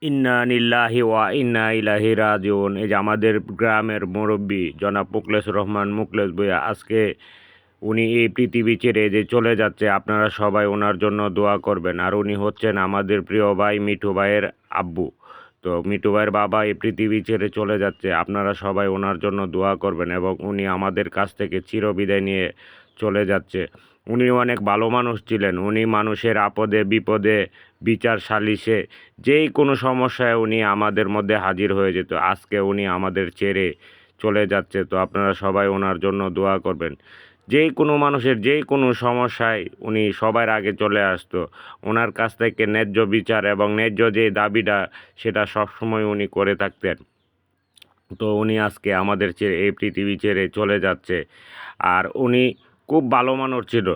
ইন্না লিল্লাহি ওয়া ইন্না ইলাইহি রাজিউন। এই যে আমাদের গ্রামের মুরব্বী জনাব মুখলেস রহমান মুখলেস ভূঁইয়া, আজকে উনি এই পৃথিবী ছেড়ে যে চলে যাচ্ছে, আপনারা সবাই ওনার জন্য দোয়া করবেন। আর উনি হচ্ছেন আমাদের প্রিয় ভাই মিঠু ভাইয়ের আব্বু। তো মিঠু ভাইয়ের বাবা এই পৃথিবী ছেড়ে চলে যাচ্ছে, আপনারা সবাই ওনার জন্য দোয়া করবেন। এবং উনি আমাদের কাছ থেকে চিরবিদায় নিয়ে চলে যাচ্ছে। উনি অনেক ভালো মানুষ ছিলেন। উনি মানুষের আপদে বিপদে বিচার সালিশে যেই কোনো সমস্যায় উনি আমাদের মধ্যে হাজির হয়ে যেত। আজকে উনি আমাদের ছেড়ে চলে যাচ্ছে, তো আপনারা সবাই ওনার জন্য দোয়া করবেন। যেই কোনো মানুষের যেই কোনো সমস্যায় উনি সবার আগে চলে আসতো। ওনার কাছ থেকে ন্যায্য বিচার এবং ন্যায্য যে দাবিটা, সেটা সবসময় উনি করে থাকতেন। তো উনি আজকে আমাদের ছেড়ে এই পৃথিবী ছেড়ে চলে যাচ্ছে। আর উনি খুব ভালো মানুষ ছিল।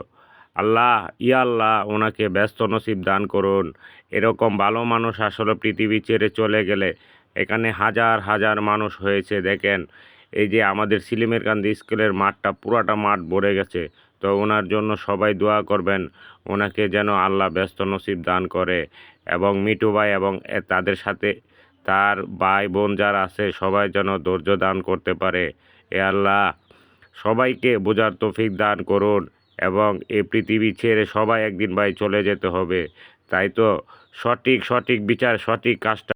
আল্লাহ, ইয়া আল্লাহ, ওনাকে ব্যস্ত নসিব দান করুন। এরকম ভালো মানুষ আসলে পৃথিবী ছেড়ে চলে গেলে এখানে হাজার হাজার মানুষ হয়েছে। দেখেন, এই যে আমাদের সিলিমেরকান্দি স্কুলের মাঠটা, পুরাটা মাঠ ভরে গেছে। তো ওনার জন্য সবাই দোয়া করবেন, ওনাকে যেন আল্লাহ ব্যস্ত নসিব দান করে। এবং মিঠু ভাই এবং তাদের সাথে তার ভাই বোন যারা আছে, সবাই যেন ধৈর্য দান করতে পারে। এ আল্লাহ, সবাইকে বোঝার তৌফিক দান করুন। এবং এই পৃথিবী ছেড়ে সবাই একদিন ভাই চলে যেতে হবে। তাই তো সঠিক সঠিক বিচার, সঠিক কাজটা